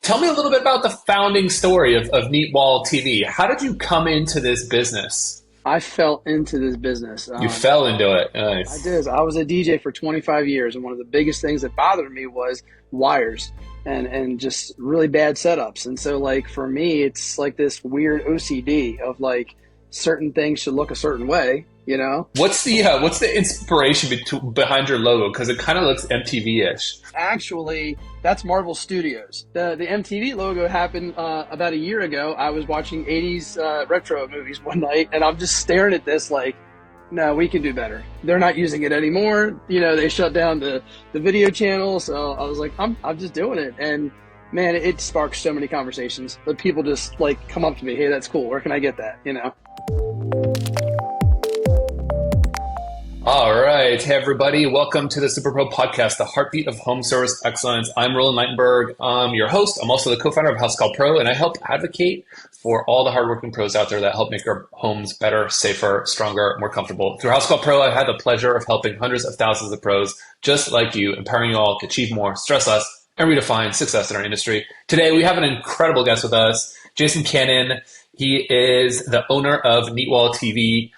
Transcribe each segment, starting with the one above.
Tell me a little bit about the founding story of Neatwall TV. How did you come into this business? I fell into this business. You fell into it. I Nice. did. I was a DJ for 25 years, and one of the biggest things that bothered me was wires and just really bad setups. And so, like, for me, it's like this weird OCD of like certain things should look a certain way, you know? What's the inspiration behind your logo? Because it kind of looks MTV-ish. Actually, that's Marvel Studios. The MTV logo happened about a year ago. I was watching 80s retro movies one night, and I'm just staring at this like, no, we can do better. They're not using it anymore. You know, they shut down the video channel. So I was like, I'm just doing it. And man, it sparks so many conversations. But people just like come up to me, hey, that's cool. Where can I get that? You know? All right. Hey, everybody. Welcome to the Superpro podcast, the heartbeat of home service excellence. I'm Roland. I'm your host. I'm also the co-founder of Housecall Pro, and I help advocate for all the hardworking pros out there that help make our homes better, safer, stronger, more comfortable. Through Housecall Pro, I've had the pleasure of helping hundreds of thousands of pros just like you, empowering you all to achieve more, stress less, and redefine success in our industry. Today, we have an incredible guest with us, Jason Canaan. He is the owner of Neatwall TV.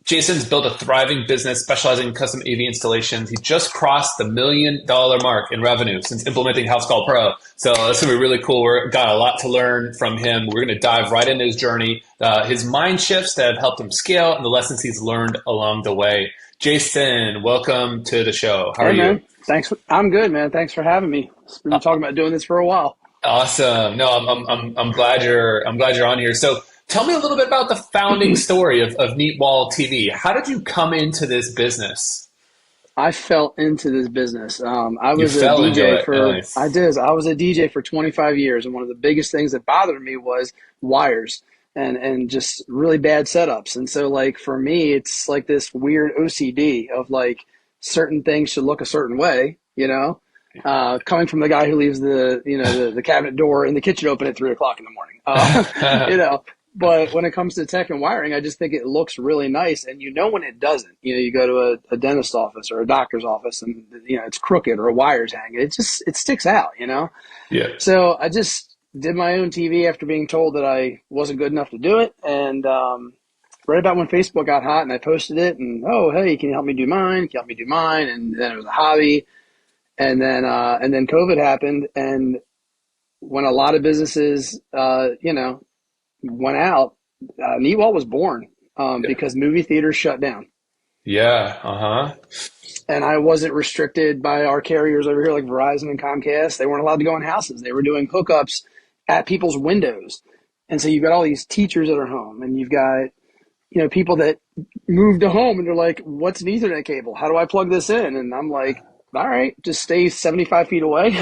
Jason's built a thriving business specializing in custom AV installations. He just crossed the $1 million mark in revenue since implementing Housecall Pro. So this will be really cool. We've got a lot to learn from him. We're going to dive right into his journey, his mind shifts that have helped him scale, and the lessons he's learned along the way. Jason, welcome to the show. How are you? Man. I'm good, man. Thanks for having me. We've been talking about doing this for a while. Awesome. No, I'm glad you're on here. So tell me a little bit about the founding story of Neatwall TV. How did you come into this business? I fell into this business. I was You a fell into DJ it. for Nice. I did. I was a DJ for 25 years, and one of the biggest things that bothered me was wires and just really bad setups. And so, like, for me, it's like this weird OCD of like certain things should look a certain way, you know. Coming from the guy who leaves the cabinet door in the kitchen open at 3 o'clock in the morning, you know. But when it comes to tech and wiring, I just think it looks really nice. And you know when it doesn't. You know, you go to a dentist's office or a doctor's office and, you know, it's crooked or a wire's hanging. It sticks out, you know? Yeah. So I just did my own TV after being told that I wasn't good enough to do it. And right about when Facebook got hot and I posted it and, oh, hey, can you help me do mine? Can you help me do mine? And then it was a hobby. And then COVID happened. And when a lot of businesses, went out, Neatwall was born because movie theaters shut down. Yeah. Uh-huh. And I wasn't restricted by our carriers over here like Verizon and Comcast. They weren't allowed to go in houses. They were doing hookups at people's windows. And so you've got all these teachers that are home, and you've got, you know, people that moved to home and they're like, what's an Ethernet cable? How do I plug this in? And I'm like, all right, just stay 75 feet away.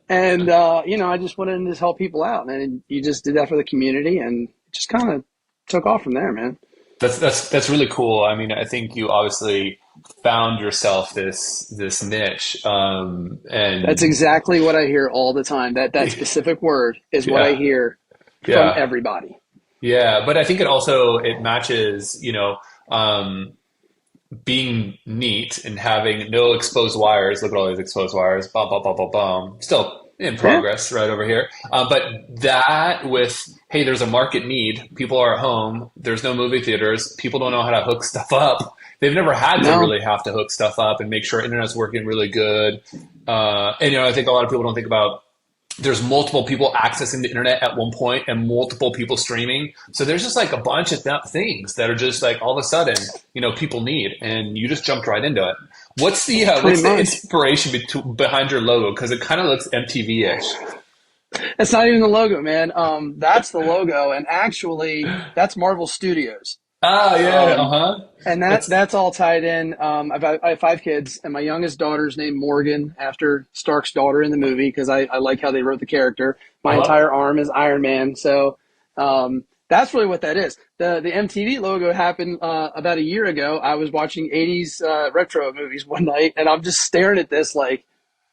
And, I just wanted to just help people out. And you just did that for the community, and it just kind of took off from there, man. That's really cool. I mean, I think you obviously found yourself this niche, and That's exactly what I hear all the time. That specific word is what I hear from everybody. Yeah, but I think it matches, being neat and having no exposed wires. Look at all these exposed wires. Bum, bum, bum, bum, bum. Still in progress right over here. But that with, hey, there's a market need. People are at home. There's no movie theaters. People don't know how to hook stuff up. They've never had to really have to hook stuff up and make sure internet's working really good. I think a lot of people don't think about there's multiple people accessing the internet at one point and multiple people streaming. So there's just like a bunch of things that are just like all of a sudden, people need, and you just jumped right into it. What's the inspiration behind your logo? Because it kind of looks MTV-ish. It's not even the logo, man. That's the logo, and actually, that's Marvel Studios. Ah, yeah, And that's all tied in. I have 5 kids, and my youngest daughter's named Morgan after Stark's daughter in the movie because I like how they wrote the character. My entire arm is Iron Man, so that's really what that is. The MTV logo happened about a year ago. I was watching 80s retro movies one night, and I'm just staring at this like,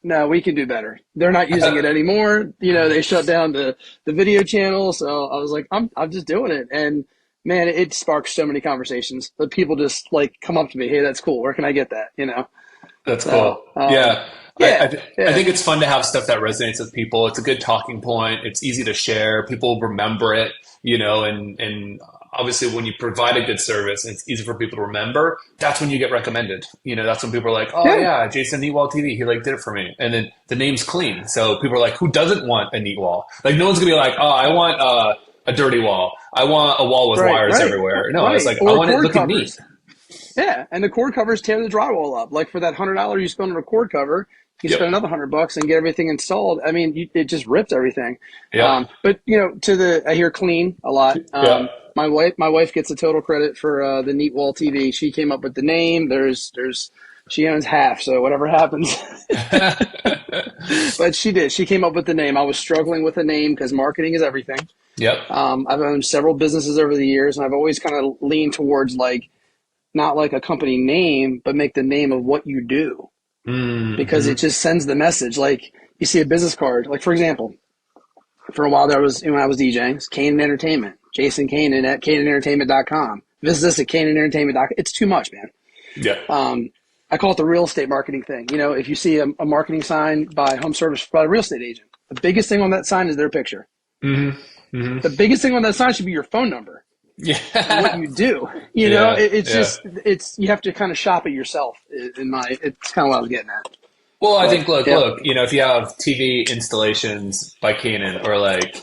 no, we can do better. They're not using it anymore. You know, they shut down the video channel, so I was like, I'm just doing it. And man, it sparks so many conversations. But people just like come up to me, hey, that's cool. Where can I get that? You know? That's cool. Yeah. Yeah, I yeah, think it's fun to have stuff that resonates with people. It's a good talking point. It's easy to share. People remember it, and obviously when you provide a good service and it's easy for people to remember, that's when you get recommended. That's when people are like, oh yeah. yeah, Jason Neatwall TV, he like did it for me. And then the name's clean. So people are like, who doesn't want a neat wall? Like no one's gonna be like, oh, I want a dirty wall. I want a wall with Right, wires right, everywhere. No, it's right. like, I Or want it cord looking neat. covers. Yeah, and the cord covers tear the drywall up. Like for that $100 you spend on a cord cover, you Yep. spend another $100 and get everything installed. I mean, it just rips everything. Yep. But I hear clean a lot. Yep. My wife gets the total credit for the Neatwall TV. She came up with the name. She owns half, so whatever happens. But she did. She came up with the name. I was struggling with the name because marketing is everything. Yep. I've owned several businesses over the years, and I've always kind of leaned towards like not like a company name, but make the name of what you do because Mm-hmm. it just sends the message. Like you see a business card, like for example, for a while there was when I was DJing, it's Canaan Entertainment, Jason Canaan at CanaanEntertainment.com. Visit us at CanaanEntertainment.com. It's too much, man. Yeah. I call it the real estate marketing thing. If you see a marketing sign by home service by a real estate agent, the biggest thing on that sign is their picture. Mm-hmm. Mm-hmm. The biggest thing on that sign should be your phone number and what Yeah. you do. Yeah. It's Yeah. just you have to kind of shop it yourself. It's kind of what I was getting at. Well, I But think, look, yeah, look, if you have TV installations by Canaan or like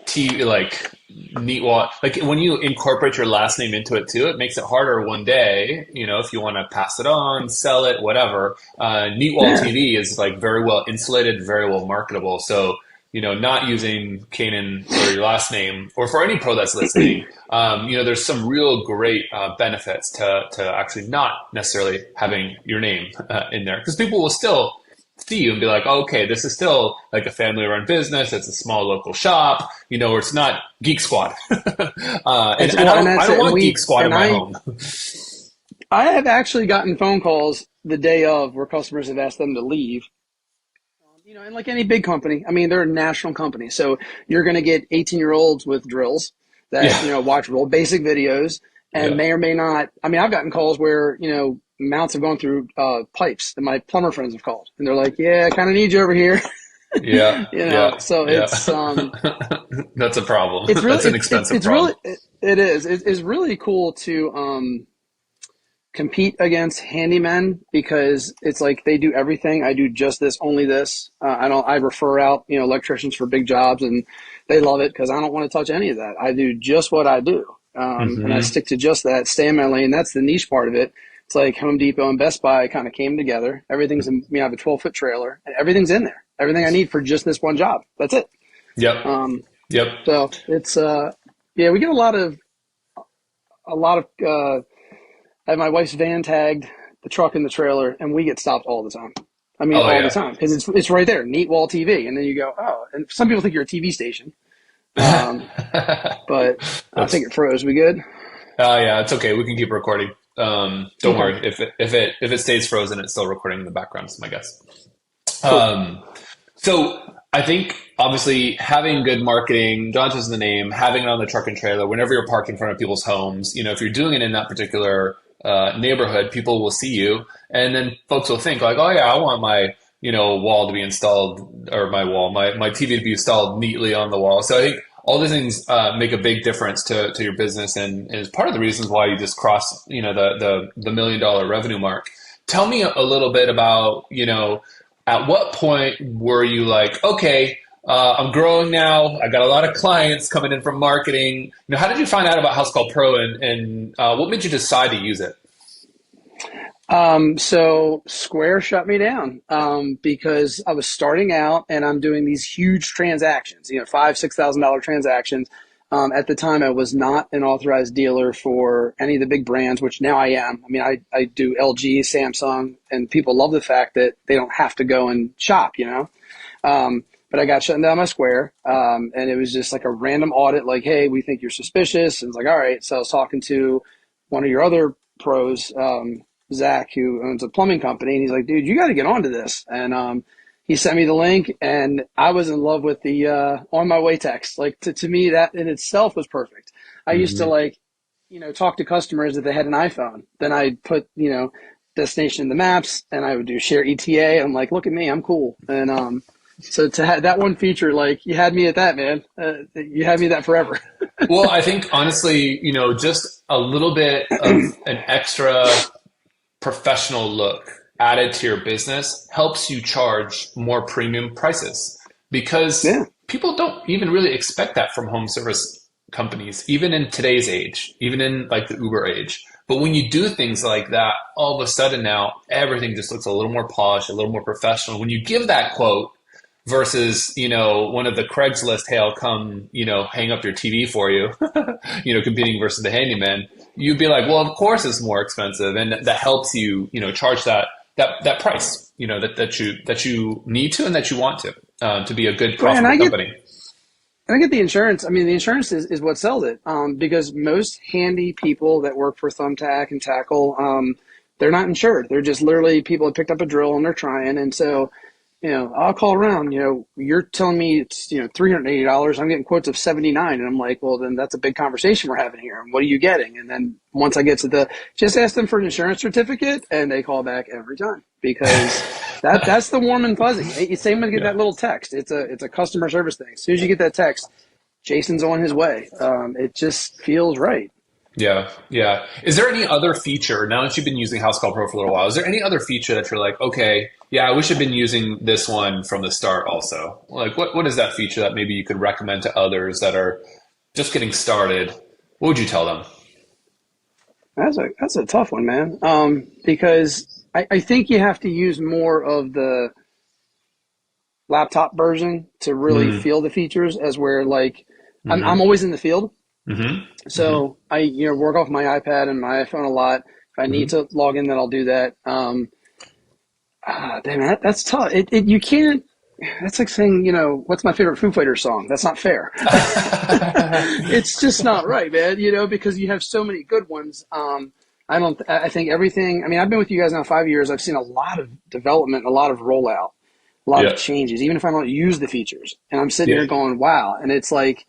TV, like Neatwall, like when you incorporate your last name into it too, it makes it harder one day, if you want to pass it on, sell it, whatever. Neatwall yeah, TV is like very well insulated, very well marketable. So, not using Canaan or your last name, or for any pro that's listening, there's some real great benefits to actually not necessarily having your name in there because people will still see you and be like, oh, okay, this is still like a family-run business. It's a small local shop, or it's not Geek Squad, and and I that's don't it. want Geek Squad in my I home. I have actually gotten phone calls the day of where customers have asked them to leave. And like any big company, I mean, they're a national company, so you're going to get 18-year-olds with drills that Yeah, watch real basic videos and yeah, may or may not. I mean, I've gotten calls where mounts have gone through pipes, and my plumber friends have called, and they're like, "Yeah, I kind of need you over here." yeah, yeah, So yeah. That's a problem. it's really That's an expensive it's really problem. it is it's really cool to compete against handymen because it's like they do everything. I do just this, only this. I refer out, electricians for big jobs and they love it because I don't want to touch any of that. I do just what I do. And I Hmm. stick to just that, stay in my lane. That's the niche part of it. It's like Home Depot and Best Buy kind of came together. Everything's in, I have a 12-foot trailer and everything's in there. Everything I need for just this one job. That's it. Yep, Um, yep. so it's, yeah, we get a lot of I have my wife's van tagged, the truck and the trailer, and we get stopped all the time. I mean, Oh all the yeah. time because it's right there, Neatwall TV, and then you go, oh, and some people think you're a TV station, um, but I That's think it froze. We good? yeah, it's okay. We can keep recording. Don't Okay, worry. If it stays frozen, it's still recording in the background. Is my guess. cool. Um, so I think obviously having good marketing, not just the name, having it on the truck and trailer, whenever you're parked in front of people's homes, if you're doing it in that particular neighborhood, people will see you, and then folks will think like, oh yeah, I want my wall to be installed, or my TV to be installed neatly on the wall. So I think all these things make a big difference to your business, and is part of the reasons why you just crossed the $1 million revenue mark. Tell me a little bit about at what point were you like, okay, I'm growing now. I got a lot of clients coming in from marketing. How did you find out about Housecall Pro, and what made you decide to use it? So Square shut me down because I was starting out and I'm doing these huge transactions, $5,000-6,000 transactions. At the time, I was not an authorized dealer for any of the big brands, which now I am. I mean, I do LG, Samsung, and people love the fact that they don't have to go and shop. But I got shut down by Square, and it was just like a random audit, like, hey, we think you're suspicious. And it's like, all right. So I was talking to one of your other pros, Zach, who owns a plumbing company, and he's like, dude, you got to get onto this. And he sent me the link, and I was in love with the on my way text. Like to me, that in itself was perfect. I used to Hmm. like, talk to customers if they had an iPhone. Then I'd put, destination in the maps, and I would do share ETA. I'm like, look at me, I'm cool. And so to have that one feature, like you had me at that, man. You had me that forever. Well, I think honestly, just a little bit of an extra professional look added to your business helps you charge more premium prices because Yeah. people don't even really expect that from home service companies, even in today's age, even in like the Uber age. But when you do things like that, all of a sudden now everything just looks a little more polished, a little more professional. When you give that quote versus, one of the Craigslist, hey, I'll come, hang up your TV for you, competing versus the handyman, you'd be like, well, of course it's more expensive. And that helps you, charge that price, that you need to and that you want to be a good Right, and profitable company. I get the insurance. I mean, the insurance is what sells it. Because most handy people that work for Thumbtack and Tackle, they're not insured. They're just literally people that picked up a drill and they're trying. And so, I'll call around, you're telling me it's, $380. I'm getting quotes of 79. And I'm like, well, then that's a big conversation we're having here. And what are you getting? And then once I get to just ask them for an insurance certificate, and they call back every time because that's the warm and fuzzy. Same when you get Yeah. that little text. It's a customer service thing. As soon as you get that text, Jason's on his way. It just feels right. Yeah, yeah. Is there any other feature, now that you've been using Housecall Pro for a little while, is there any other feature that you're like, okay, yeah, I wish I'd been using this one from the start also? Like, what is that feature that maybe you could recommend to others that are just getting started? What would you tell them? That's a tough one, man. Because I think you have to use more of the laptop version to really Mm, feel the features as where like I'm mm-hmm, always in the field. mm-hmm, mm-hmm, So I work off my iPad and my iPhone a lot. If I need mm-hmm. to log in, then I'll do that. Damn, that's tough. You can't. That's like saying, what's my favorite Foo Fighters song? That's not fair. It's just not right, man. Because you have so many good ones. I don't. I think everything. I mean, I've been with you guys now 5 years. I've seen a lot of development, a lot of rollout, a lot of Yeah, changes. Even if I don't use the features, and I'm sitting yeah. here going, "Wow!" And it's like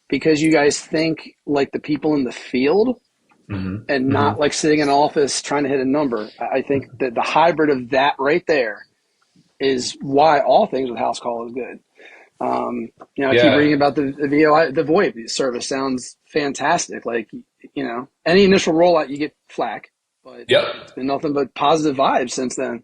because you guys think like the people in the field and Mm-hmm, not mm-hmm. like sitting in an office trying to hit a number. I think that the hybrid of that right there is why all things with House Call is good. I keep Yeah, reading about the VoIP, the VoIP service sounds fantastic. Like, any initial rollout you get flack, but yep. it's been nothing but positive vibes since then.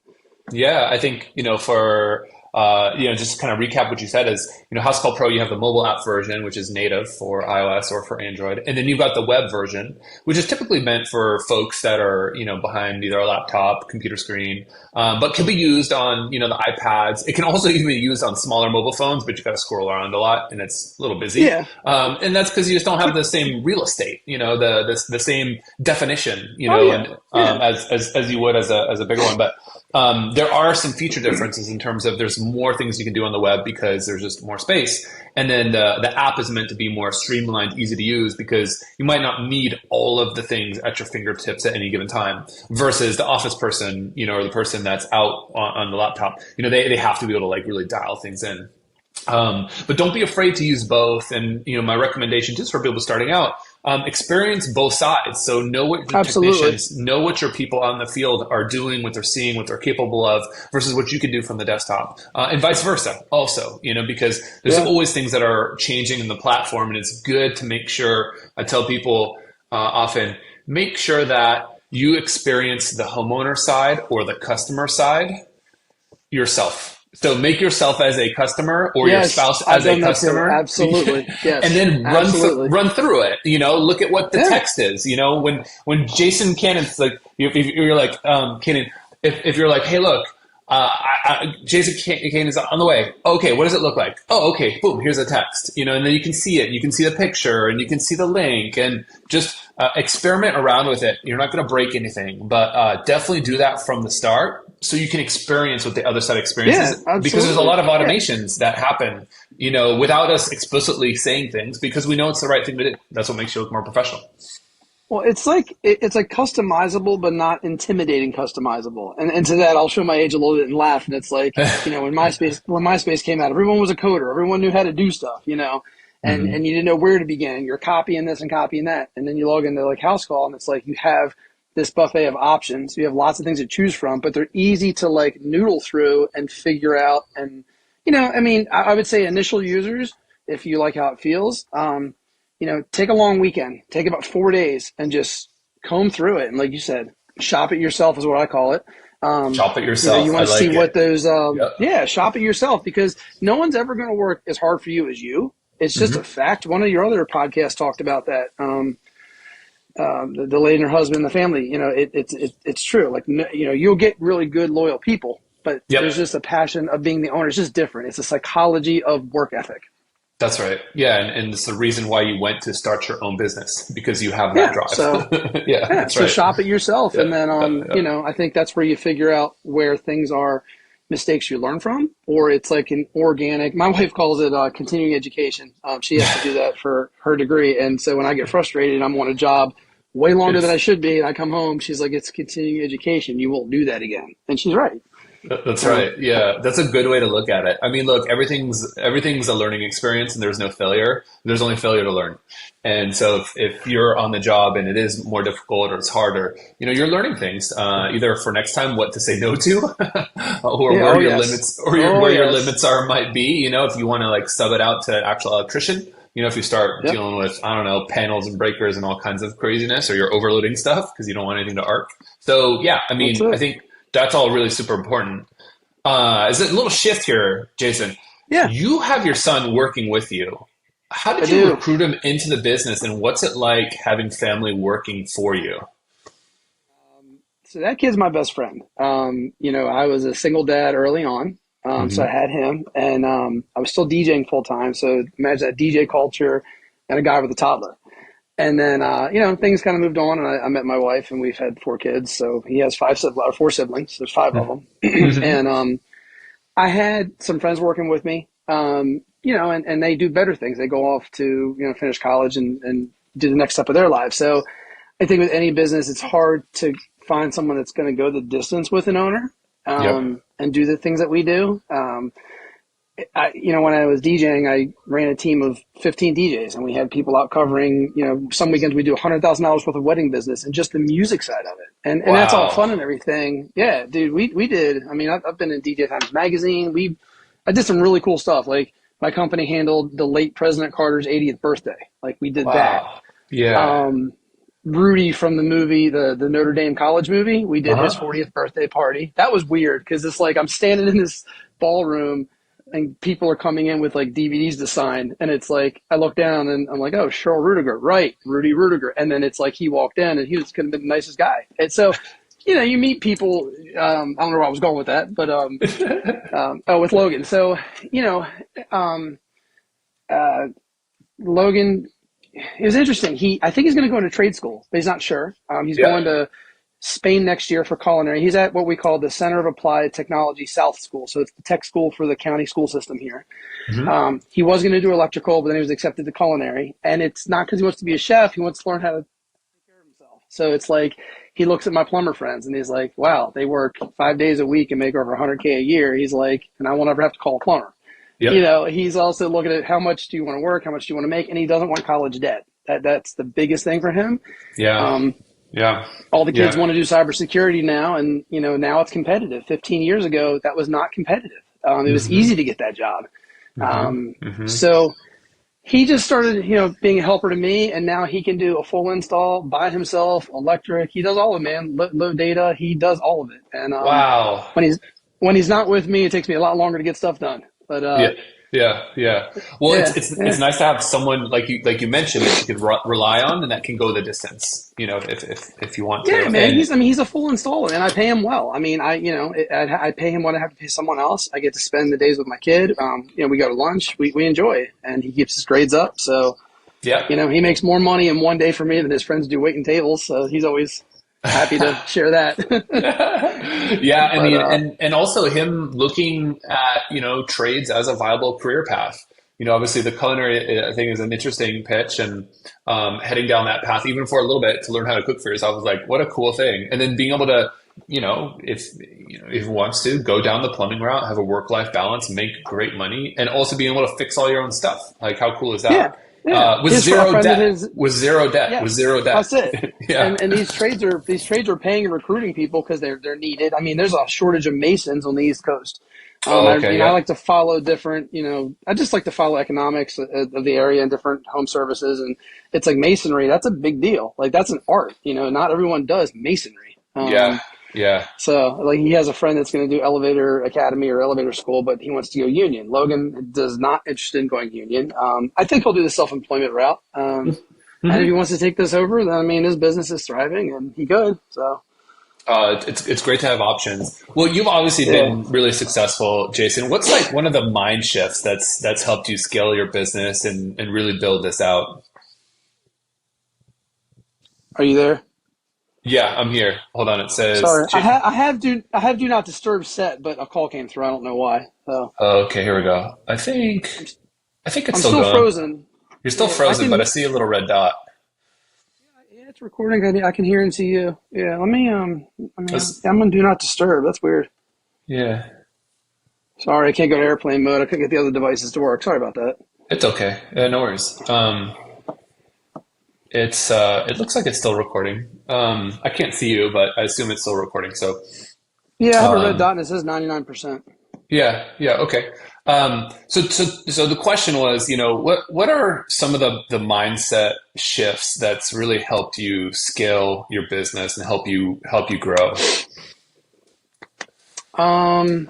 Yeah, I think, for, just to kind of recap what you said is, House Call Pro, you have the mobile app version, which is native for iOS or for Android. And then you've got the web version, which is typically meant for folks that are, behind either a laptop, computer screen, but can be used on, the iPads. It can also even be used on smaller mobile phones, but you got to scroll around a lot and it's a little busy. Yeah. And that's because you just don't have the same real estate, the same definition, Oh yeah. and Yeah. as you would as a bigger one. But there are some feature differences in terms of there's more things you can do on the web because there's just more space. And then the app is meant to be more streamlined, easy to use because you might not need all of the things at your fingertips at any given time versus the office person, or the person that's out on the laptop. They have to be able to like really dial things in. But don't be afraid to use both. And my recommendation just for people starting out, experience both sides. So know what your Absolutely. technicians, know what your people out in the field are doing, what they're seeing, what they're capable of, versus what you can do from the desktop, and vice versa. Also, because there's Yeah. always things that are changing in the platform, and it's good to make sure. I tell people often, make sure that you experience the homeowner side or the customer side yourself. So make yourself as a customer or your Yes. spouse I've as a done that too. customer, Absolutely. and Yes. then Absolutely. run through it. Look at what the Yeah. text is. When Jason Cannon's like, if you're like Cannon, if you're like, hey, look, Jason Canaan is on the way. Okay, what does it look like? Oh, okay, boom, here's a text. And then you can see it. You can see the picture, and you can see the link, and just experiment around with it. You're not going to break anything, but definitely do that from the start so you can experience what the other side Yeah. experiences. Because there's a Absolutely. lot of Yeah. automations that happen, without us explicitly saying things because we know it's the right thing to do. That's what makes you look more professional. Well, it's like customizable, but not intimidating customizable. And to that, I'll show my age a little bit and laugh. And it's like, when MySpace came out, everyone was a coder. Everyone knew how to do stuff, and Hmm. you didn't know where to begin. You're copying this and copying that, and then you log into like House Call, and it's like you have this buffet of options. You have lots of things to choose from, but they're easy to like noodle through and figure out. And, I mean, I would say initial users, if you like how it feels, take a long weekend, take about 4 days and just comb through it. And like you said, shop it yourself is what I call it. Shop it yourself. You I want to see like what it. those, Yep. shop it yourself because no one's ever going to work as hard for you as you. It's just a Hmm. fact. One of your other podcasts talked about that. The lady and her husband, the family, it's true. Like, you'll get really good, loyal people, but there's Yep. just a passion of being the owner. It's just different. It's a psychology of work ethic. That's right. Yeah, and it's the reason why you went to start your own business because you have that Yeah. So, drive. Yeah, yeah. that's So right. shop it yourself. Yeah, And then, yeah, yeah. I think that's where you figure out where things are mistakes you learn from, or it's like an organic, my wife calls it continuing education. She has to do that for her degree. And so when I get frustrated, I'm on a job way longer than I It's should be. And I come home, she's like, it's continuing education. You won't do that again. And she's right. That's So, right. Yeah, that's a good way to look at it. I mean, look, everything's a learning experience, and there's no failure. There's only failure to learn. And so, if you're on the job and it is more difficult or it's harder, you're learning things either for next time what to say no to, or yeah. where Oh, your yes. limits or Oh, where your yes. limits are might be. If you want to like sub it out to an actual electrician. If you start Yep. dealing with, I don't know, panels and breakers and all kinds of craziness, or you're overloading stuff because you don't want anything to arc. So yeah, I That's mean, I it. think that's all really super important. Is it a little shift here, Jason? Yeah, You have your son working with you. How I did you do. recruit him into the business, and what's it like having family working for you? So that kid's my best friend. I was a single dad early on. So I Hmm. had him, and I was still DJing full time. So imagine that DJ culture and a guy with a toddler. And then, things kind of moved on, and I met my wife, and we've had 4 kids. So he has four siblings. There's 5 of them, Hmm. and I had some friends working with me. And they do better things. They go off to finish college and do the next step of their lives. So I think with any business, it's hard to find someone that's going to go the distance with an owner Yep. and do the things that we do. When I was DJing, I ran a team of 15 DJs, and we had people out covering. Some weekends we do $100,000 worth of wedding business, and just the music side of it, and that's all fun Wow. and everything. Yeah, dude, we did. I mean, I've been in DJ Times Magazine. I did some really cool stuff. Like my company handled the late President Carter's 80th birthday. Like we did that. Wow. Yeah. Um, Rudy from the movie, the Notre Dame college movie, we did his Uh-huh. 40th birthday party. That was weird because it's like I'm standing in this ballroom and people are coming in with like DVDs to sign. And it's like, I look down and I'm like, oh, Cheryl Rudiger, right, Rudy Rudiger. And then it's like he walked in and he was going to be the nicest guy. And so, you meet people. I don't know where I was going with that, but with Logan. So, you know, um, uh, Logan, it was interesting. I think he's going to go into trade school, but he's not sure. He's Yeah. going to Spain next year for culinary. He's at what we call the Center of Applied Technology South School. So it's the tech school for the county school system here. Hmm. He was going to do electrical, but then he was accepted to culinary. And it's not because he wants to be a chef. He wants to learn how to take care of himself. So it's like he looks at my plumber friends and he's like, wow, they work 5 days a week and make over 100K a year. He's like, and I won't ever have to call a plumber. Yep. He's also looking at how much do you want to work, how much do you want to make, and he doesn't want college debt. That's the biggest thing for him. Yeah. Um, Yeah. all the kids Yeah. want to do cybersecurity now, and now it's competitive. 15 years ago, that was not competitive. It was Hmm. easy to get that job. Hmm. Hmm. So he just started, being a helper to me, and now he can do a full install by himself, electric. He does all of it, man. Low data, he does all of it. And Wow. when he's not with me, it takes me a lot longer to get stuff done. But Yeah, yeah, yeah. Well, it's yeah, it's yeah. it's nice to have someone like you mentioned that you can rely on and that can go the distance. If you want Yeah, to. man. And He's a full installer, and I pay him well. I mean, I pay him what I have to pay someone else. I get to spend the days with my kid. We go to lunch. We enjoy, and he keeps his grades up. So, yeah. he makes more money in one day for me than his friends do waiting tables. So he's always happy to share that. Yeah, I But mean, and also him looking at trades as a viable career path. Obviously the culinary I think is an interesting pitch, and heading down that path even for a little bit to learn how to cook for yourself is like what a cool thing. And then being able to if he wants to go down the plumbing route, have a work life balance, make great money, and also being able to fix all your own stuff. Like how cool is yeah, that? Yeah, with his a zero friend of debt, his. with zero debt, Yeah, with zero debt. that's it. Yeah. And these trades are paying and recruiting people because they're needed. I mean, there's a shortage of masons on the East Coast. Oh, okay. I Yep. like to follow different. I just like to follow economics of the area and different home services, and it's like masonry. That's a big deal. Like that's an art. Not everyone does masonry. Yeah. Yeah. So like he has a friend that's going to do elevator academy or elevator school, but he wants to go union. Logan does not interested in going union. I think he'll do the self-employment route. And if he Hmm. wants to take this over, then I mean his business is thriving and he could. So It's great to have options. Well, you've obviously yeah. been really successful, Jason. What's like one of the mind shifts that's helped you scale your business and really build this out? Are you there? Yeah, I'm here. Hold on. It says, Sorry. I have do not disturb set, but a call came through. I don't know why. So oh, okay, here we go. I'm I think it's I'm still still going. frozen. You're still Yeah, I frozen, but I can. see a little red dot. Yeah, it's recording. I can hear and see you. Yeah. Let me. That's, I'm on do not disturb. That's weird. yeah, Sorry, I can't go to airplane mode. I couldn't get the other devices to work. Sorry about that. it's okay. No worries. It looks like it's still recording. I can't see you, but I assume it's still recording. So, Yeah, I have a red um, dot and it says 99%. yeah, yeah, okay. So the question was, what are some of the mindset shifts that's really helped you scale your business and help you grow? Um,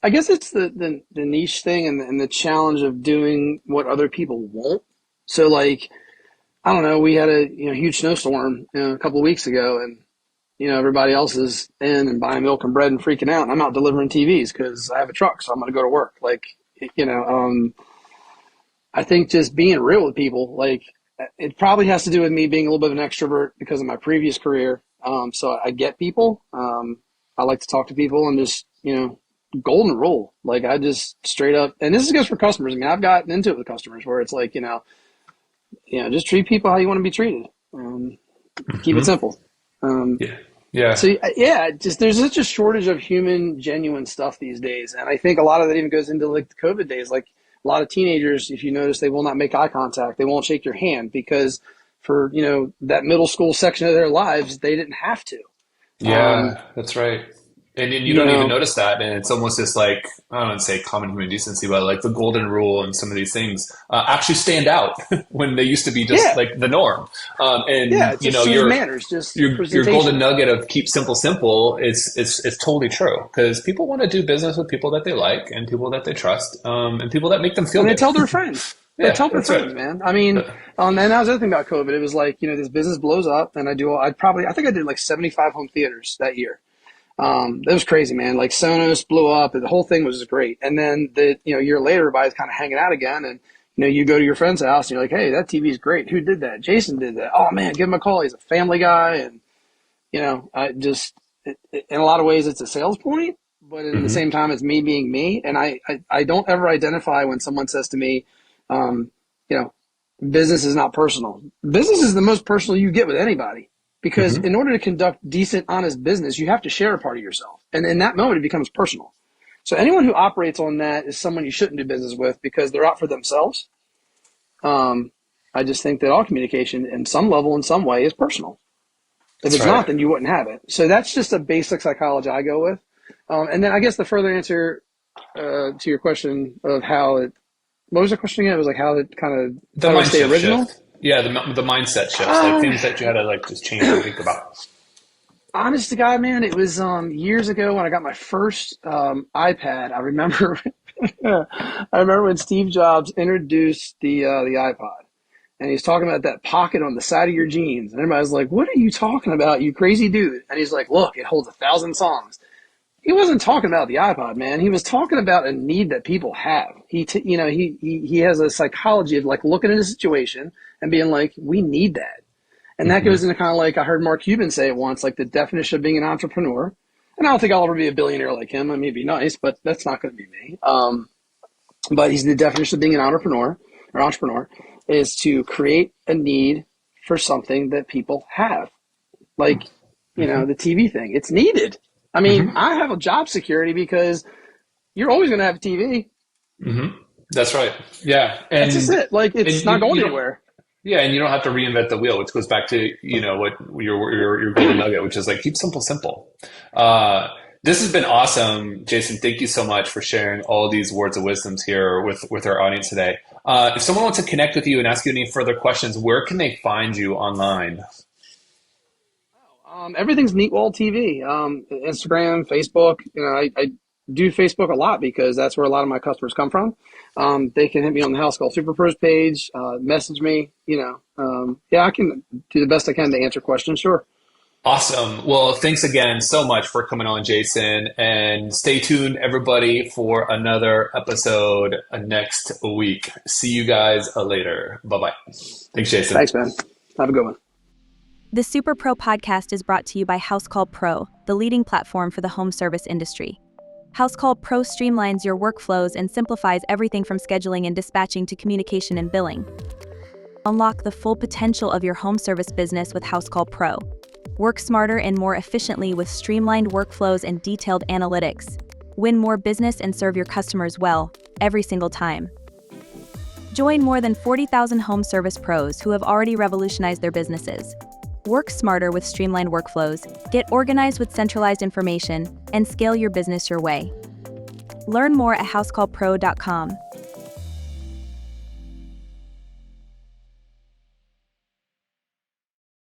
I guess it's the niche thing and the challenge of doing what other people won't. So like, I don't know, we had a huge snowstorm a couple of weeks ago, and everybody else is in and buying milk and bread and freaking out, and I'm out delivering TVs because I have a truck, so I'm going to go to work. Like, you know, um, I think just being real with people, like it probably has to do with me being a little bit of an extrovert because of my previous career. So I get people. I like to talk to people and just, golden rule. Like I just straight up, and this is goes for customers. I mean, I've gotten into it with customers where it's like, just treat people how you want to be treated. Keep it Hmm. simple. Um, Yeah, yeah, so yeah, just there's such a shortage of human, genuine stuff these days, and I think a lot of that even goes into like the COVID days. Like a lot of teenagers, if you notice, they will not make eye contact. They won't shake your hand because for that middle school section of their lives, they didn't have to. Um, yeah. That's right. And then you you don't even know, notice that, and it's almost just like I don't want to say common human decency, but like the golden rule and some of these things actually stand out when they used to be just yeah, like the norm. yeah, And it's just your manners, just your golden presentation. nugget of keep simple simple it's totally true because people want to do business with people that they like and people that they trust and people that make them feel And they good. tell their friends. They Yeah, tell their that's right. friends, man. I mean, and that was the other thing about COVID. It was like, this business blows up, and I think I did like 75 home theaters that year. That was crazy, man. Like Sonos blew up, and the whole thing was great. And then a year later, everybody's kind of hanging out again, and you go to your friend's house, and you're like, hey, that TV is great. Who did that? Jason did that. Oh man, give him a call. He's a family guy, and I just in a lot of ways, it's a sales point, but in the Hmm. same time, it's me being me. And I don't ever identify when someone says to me, um, you know, business is not personal. Business is the most personal you get with anybody because Hmm. in order to conduct decent, honest business, you have to share a part of yourself. And in that moment, it becomes personal. So anyone who operates on that is someone you shouldn't do business with because they're out for themselves. Um, I just think that all communication in some level, in some way, is personal. If That's it's right. not, then you wouldn't have it. So that's just a basic psychology I go with. And then I guess the further answer to your question of how it, what was the question again? It was like The how do I mind stay original? shift. Yeah, the mindset shifts, like Um, things that you had to like just change and think about. Honest to God, man, it was years ago when I got my first iPad. I remember, I remember when Steve Jobs introduced the iPod, and he's talking about that pocket on the side of your jeans, and everybody's like, "What are you talking about, you crazy dude?" And he's like, "Look, it holds 1,000 songs." He wasn't talking about the iPod, man. He was talking about a need that people have. He has a psychology of like looking at a situation and being like, we need that. And that Hmm. goes into kind of like I heard Mark Cuban say it once, like the definition of being an entrepreneur. And I don't think I'll ever be a billionaire like him. I mean, it'd be nice, but that's not going to be me. But he's the definition of being an entrepreneur is to create a need for something that people have. Like, Hmm. the TV thing. It's needed. I mean, Hmm. I have a job security because you're always going to have a TV. Hmm. That's right. Yeah, That's just it. Like, it's not going anywhere. Yeah, and you don't have to reinvent the wheel, which goes back to what your golden nugget, which is like keep simple simple. This has been awesome, Jason. Thank you so much for sharing all these words of wisdoms here with our audience today. If someone wants to connect with you and ask you any further questions, where can they find you online? Everything's Neatwall TV. Instagram, Facebook. I do Facebook a lot because that's where a lot of my customers come from. They can hit me on the Housecall Superpro's page, message me. Yeah, I can do the best I can to answer questions. Sure. Awesome. Well, thanks again so much for coming on, Jason. And stay tuned, everybody, for another episode next week. See you guys later. Bye-bye. Thanks, Jason. Thanks, man. Have a good one. The Superpro podcast is brought to you by Housecall Pro, the leading platform for the home service industry. Housecall Pro streamlines your workflows and simplifies everything from scheduling and dispatching to communication and billing. Unlock the full potential of your home service business with Housecall Pro. Work smarter and more efficiently with streamlined workflows and detailed analytics. Win more business and serve your customers well, every single time. Join more than 40,000 home service pros who have already revolutionized their businesses. Work smarter with streamlined workflows, get organized with centralized information, and scale your business your way. Learn more at housecallpro.com.